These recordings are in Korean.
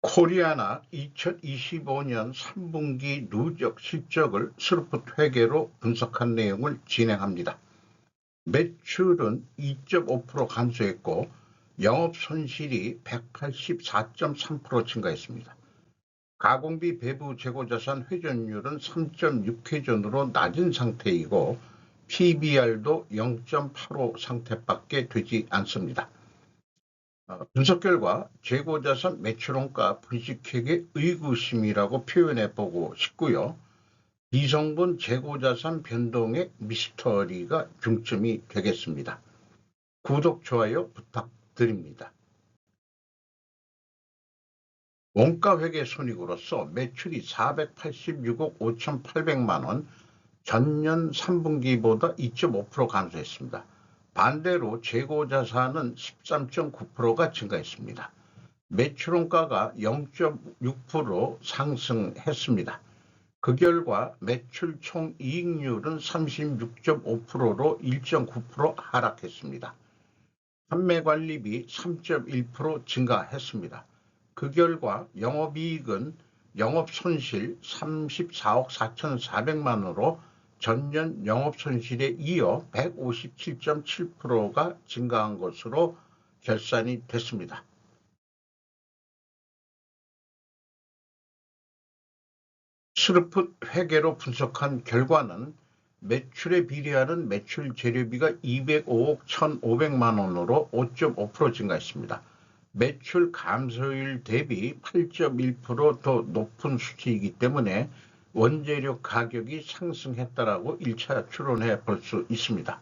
코리아나 2025년 3분기 누적 실적을 스루풋 회계로 분석한 내용을 진행합니다. 매출은 2.5% 감소했고 영업손실이 184.3% 증가했습니다. 가공비 배부 재고자산 회전율은 3.6회전으로 낮은 상태이고 PBR도 0.85 상태밖에 되지 않습니다. 분석 결과 재고자산 매출원가 분식회계 의구심이라고 표현해보고 싶고요. 비성분 재고자산 변동의 미스터리가 중점이 되겠습니다. 구독, 좋아요 부탁드립니다. 원가회계 손익으로서 매출이 486억 5,800만원, 전년 3분기보다 2.5% 감소했습니다. 반대로 재고자산은 13.9%가 증가했습니다. 매출원가가 0.6% 상승했습니다. 그 결과 매출 총이익률은 36.5%로 1.9% 하락했습니다. 판매관리비 3.1% 증가했습니다. 그 결과 영업이익은 영업손실 34억 4,400만원으로 전년 영업손실에 이어 157.7%가 증가한 것으로 결산이 됐습니다. 스루풋 회계로 분석한 결과는 매출에 비례하는 매출 재료비가 205억 1,500만원으로 5.5% 증가했습니다. 매출 감소율 대비 8.1% 더 높은 수치이기 때문에 원재료 가격이 상승했다라고 1차 추론해 볼 수 있습니다.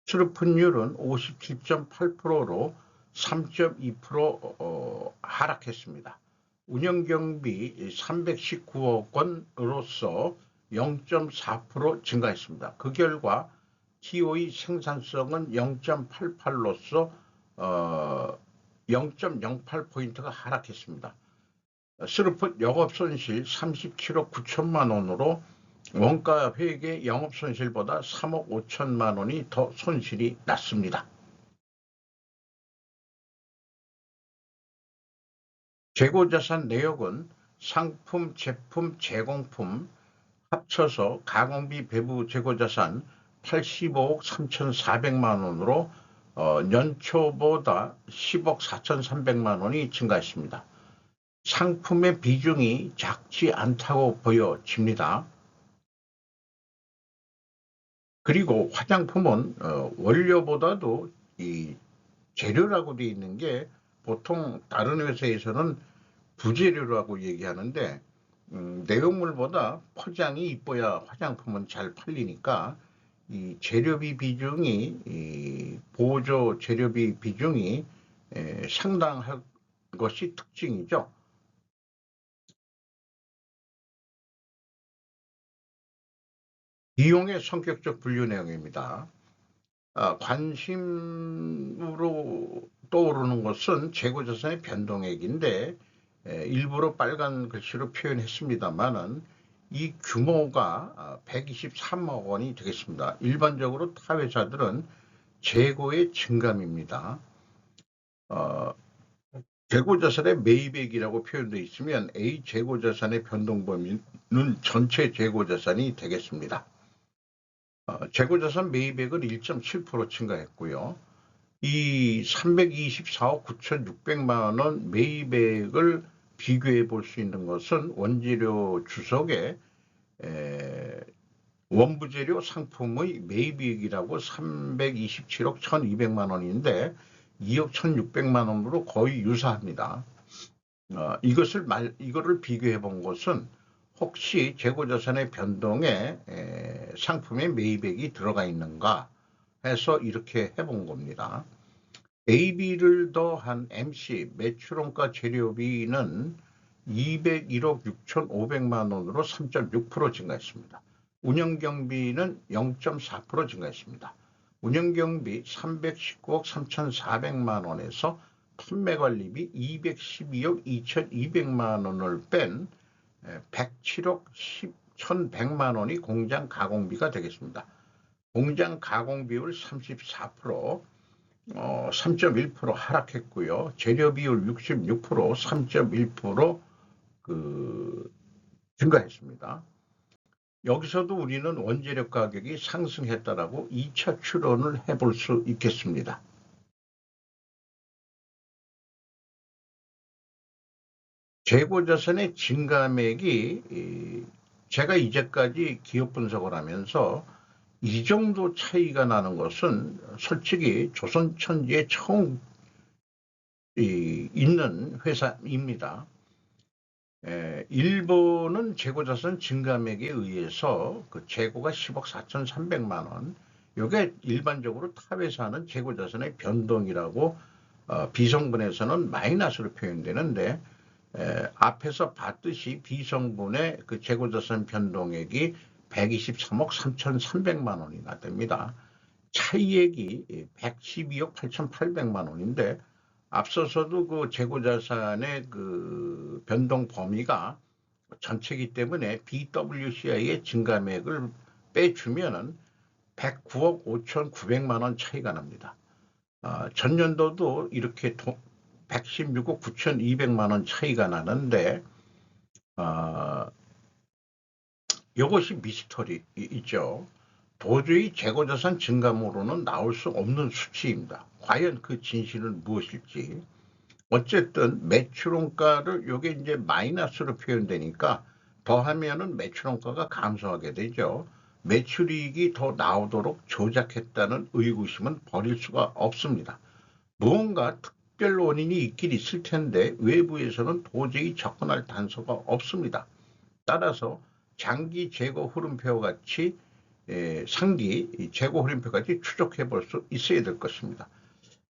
수루풋율은 57.8%로 3.2% 하락했습니다. 운영경비 319억 원으로서 0.4% 증가했습니다. 그 결과 TOE 생산성은 0.88로서 0.08포인트가 하락했습니다. 스루풋 영업손실 37억 9천만 원으로 원가 회계 영업손실보다 3억 5천만 원이 더 손실이 났습니다. 재고자산 내역은 상품, 제품, 제공품 합쳐서 가공비 배부 재고자산 85억 3,400만 원으로 연초보다 10억 4,300만 원이 증가했습니다. 상품의 비중이 작지 않다고 보여집니다. 그리고 화장품은 원료보다도 이 재료라고 되어 있는 게 보통 다른 회사에서는 부재료라고 얘기하는데 내용물보다 포장이 이뻐야 화장품은 잘 팔리니까 이 재료비 비중이 보조 재료비 비중이 상당한 것이 특징이죠. 비용의 성격적 분류 내용입니다. 관심으로 떠오르는 것은 재고자산의 변동액인데 일부러 빨간 글씨로 표현했습니다만은 이 규모가 123억 원이 되겠습니다. 일반적으로 타 회사들은 재고의 증감입니다. 재고자산의 매입액이라고 표현되어 있으면 A 재고자산의 변동 범위는 전체 재고자산이 되겠습니다. 재고자산 매입액은 1.7% 증가했고요. 이 324억 9,600만 원 매입액을 비교해 볼 수 있는 것은 원재료 주석에 원부재료 상품의 매입액이라고 327억 1,200만 원인데 2억 1,600만 원으로 거의 유사합니다. 이거를 비교해 본 것은 혹시 재고자산의 변동에 상품의 매입액이 들어가 있는가 해서 이렇게 해본 겁니다. AB를 더한 MC 매출원가 재료비는 201억 6,500만 원으로 3.6% 증가했습니다. 운영경비는 0.4% 증가했습니다. 운영경비 319억 3,400만 원에서 판매관리비 212억 2,200만 원을 뺀 107억 1,100만 원이 공장 가공비가 되겠습니다. 공장 가공비율 34%, 3.1% 하락했고요. 재료 비율 66%, 3.1% 증가했습니다. 여기서도 우리는 원재료 가격이 상승했다라고 2차 추론을 해볼 수 있겠습니다. 재고자산의 증감액이 제가 이제까지 기업 분석을 하면서 이 정도 차이가 나는 것은 솔직히 조선천지에 처음 있는 회사입니다. 일본은 재고자산 증감액에 의해서 그 재고가 10억 4,300만 원, 이게 일반적으로 탑에서 하는 재고자산의 변동이라고 비성분에서는 마이너스로 표현되는데, 앞에서 봤듯이 비성분의 그 재고자산 변동액이 123억 3,300만 원이나 됩니다. 차이액이 112억 8,800만 원인데, 앞서서도 그 재고자산의 그 변동 범위가 전체이기 때문에 BWCI의 증감액을 빼주면은 109억 5,900만 원 차이가 납니다. 전년도도 이렇게 116억 9,200만 원 차이가 나는데, 이것이 미스터리 있죠. 도저히 재고자산 증감으로는 나올 수 없는 수치입니다. 과연 그 진실은 무엇일지. 어쨌든 매출원가를 요게 이제 마이너스로 표현되니까 더하면은 매출원가가 감소하게 되죠. 매출이익이 더 나오도록 조작했다는 의구심은 버릴 수가 없습니다. 무언가 특별 원인이 있긴 있을 텐데 외부에서는 도저히 접근할 단서가 없습니다. 따라서 장기 재고 흐름표 같이 상기 재고 흐름표 같이 추적해 볼 수 있어야 될 것입니다.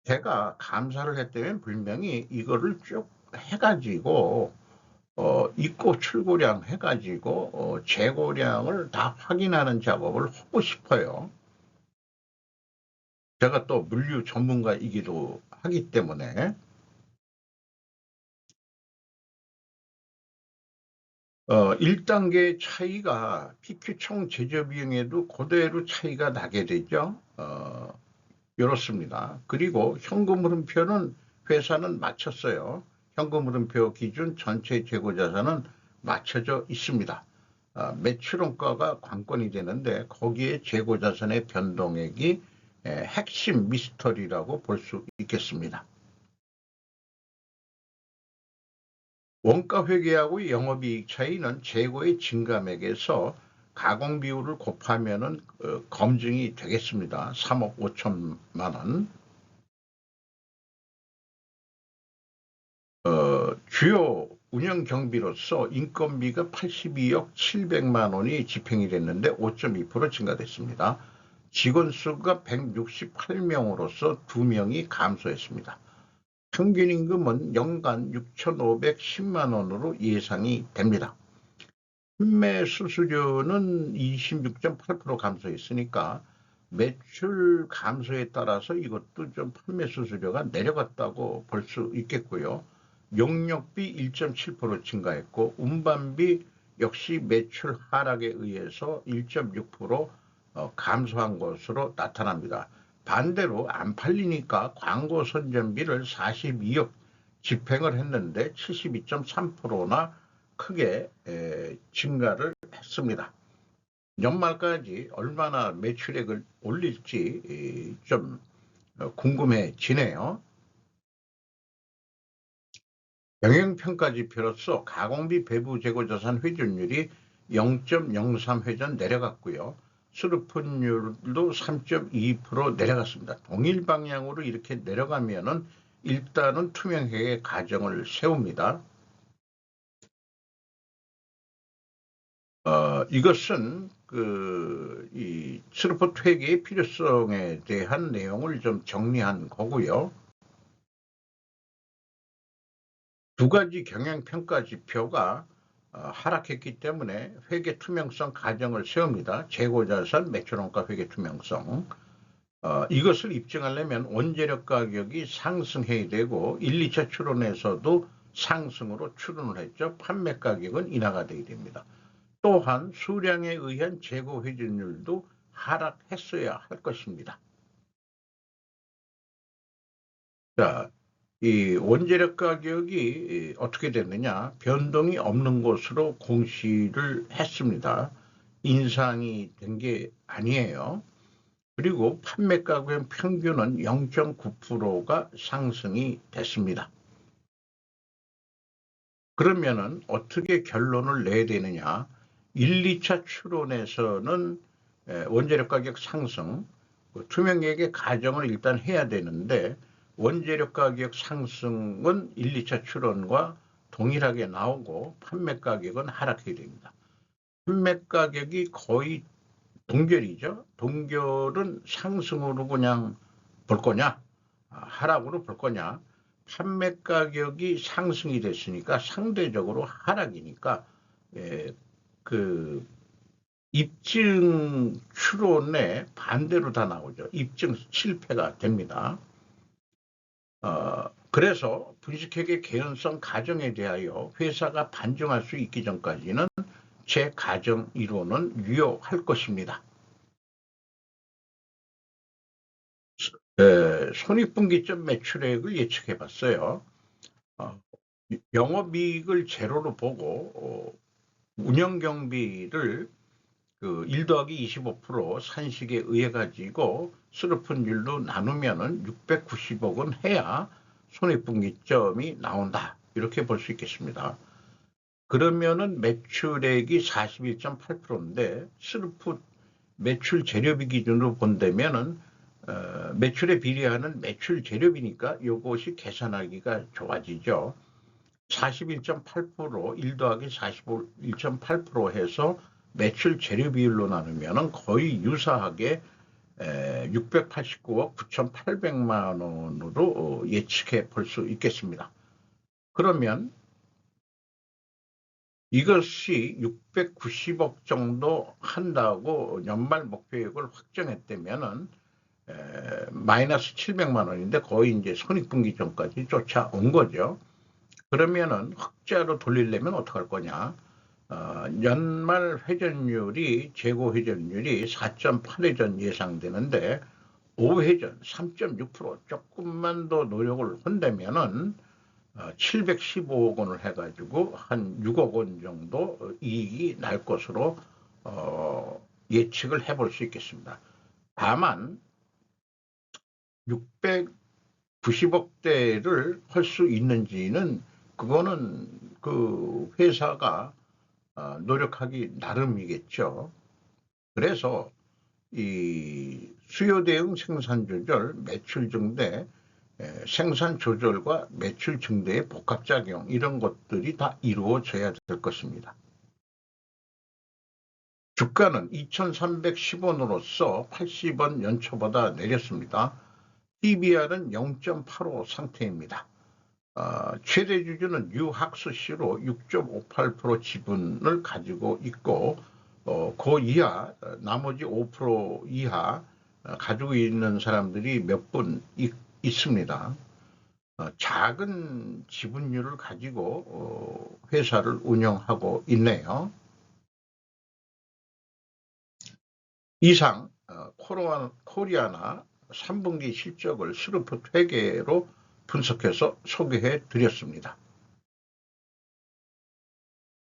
제가 감사를 했다면 분명히 이거를 쭉 해가지고 입고 출고량 해가지고 재고량을 다 확인하는 작업을 하고 싶어요. 제가 또 물류 전문가이기도 하기 때문에 1단계 차이가 PQ 총 제조 비용에도 그대로 차이가 나게 되죠. 이렇습니다. 그리고 현금 흐름표는 회사는 맞췄어요. 현금 흐름표 기준 전체 재고 자산은 맞춰져 있습니다. 매출원가가 관건이 되는데 거기에 재고 자산의 변동액이 핵심 미스터리라고 볼 수 있겠습니다. 원가 회계하고 영업이익 차이는 재고의 증감액에서 가공 비율을 곱하면은 검증이 되겠습니다. 3억 5천만 원. 주요 운영 경비로서 인건비가 82억 700만 원이 집행이 됐는데 5.2% 증가됐습니다. 직원 수가 168명으로서 2명이 감소했습니다. 평균 임금은 연간 6,510만 원으로 예상이 됩니다. 판매 수수료는 26.8% 감소했으니까 매출 감소에 따라서 이것도 좀 판매 수수료가 내려갔다고 볼 수 있겠고요. 용역비 1.7% 증가했고 운반비 역시 매출 하락에 의해서 1.6% 감소한 것으로 나타납니다. 반대로 안 팔리니까 광고 선전비를 42억 집행을 했는데 72.3%나 크게 증가를 했습니다. 연말까지 얼마나 매출액을 올릴지 좀 궁금해지네요. 경영평가지표로서 가공비 배부 재고자산 회전율이 0.03 회전 내려갔고요. 수르푼율도 3.2% 내려갔습니다. 동일 방향으로 이렇게 내려가면은 일단은 투명회계 가정을 세웁니다. 이것은 이 스루프 회계의 필요성에 대한 내용을 좀 정리한 거고요. 두 가지 경영평가 지표가 하락했기 때문에 회계 투명성 가정을 세웁니다. 재고자산 매출원가 회계 투명성. 이것을 입증하려면 원재료 가격이 상승해야 되고 1, 2차 추론에서도 상승으로 추론을 했죠. 판매 가격은 인하가 되어야 됩니다. 또한 수량에 의한 재고 회전율도 하락했어야 할 것입니다. 자, 이 원재료 가격이 어떻게 됐느냐? 변동이 없는 것으로 공시를 했습니다. 인상이 된 게 아니에요. 그리고 판매 가격 평균은 0.9%가 상승이 됐습니다. 그러면은 어떻게 결론을 내야 되느냐? 1, 2차 추론에서는 원재료 가격 상승, 투명액의 가정을 일단 해야 되는데 원재료 가격 상승은 1, 2차 추론과 동일하게 나오고 판매 가격은 하락해야 됩니다. 판매 가격이 거의 동결이죠. 동결은 상승으로 그냥 볼 거냐, 하락으로 볼 거냐. 판매 가격이 상승이 됐으니까 상대적으로 하락이니까 그 입증 추론에 반대로 다 나오죠. 입증 실패가 됩니다. 그래서 분식회계 개연성 가정에 대하여 회사가 반증할 수 있기 전까지는 제 가정 이론은 유효할 것입니다. 손익분기점 매출액을 예측해 봤어요. 영업이익을 제로로 보고 운영경비를 그 1 더하기 25% 산식에 의해 가지고 수르픈율로 나누면은 690억은 해야 손익분기점이 나온다. 이렇게 볼 수 있겠습니다. 그러면은 매출액이 41.8%인데 스르풋 매출 재료비 기준으로 본다면은 매출에 비례하는 매출 재료비니까 이것이 계산하기가 좋아지죠. 41.8% 1 더하기 41.8% 해서 매출 재료 비율로 나누면 거의 유사하게 689억 9,800만 원으로 예측해 볼 수 있겠습니다. 그러면 이것이 690억 정도 한다고 연말 목표액을 확정했다면은 마이너스 700만 원인데 거의 이제 손익분기점까지 쫓아온 거죠. 그러면은 흑자로 돌리려면 어떡할 거냐? 연말 회전율이 재고 회전율이 4.8회전 예상되는데 5회전 3.6% 조금만 더 노력을 한다면은 715억 원을 해가지고 한 6억 원 정도 이익이 날 것으로 예측을 해볼 수 있겠습니다. 다만 690억대를 할 수 있는지는 그거는 그 회사가 노력하기 나름이겠죠. 그래서 이 수요 대응 생산 조절, 매출 증대, 생산 조절과 매출 증대의 복합작용 이런 것들이 다 이루어져야 될 것입니다. 주가는 2,310원으로서 80원 연초보다 내렸습니다. PBR은 0.85 상태입니다. 최대 주주는 유학수 씨로 6.58% 지분을 가지고 있고 그 이하 나머지 5% 이하 가지고 있는 사람들이 몇 분 있습니다. 작은 지분율을 가지고 회사를 운영하고 있네요. 이상 코리아나 3분기 실적을 스루프 회계로 분석해서 소개해 드렸습니다.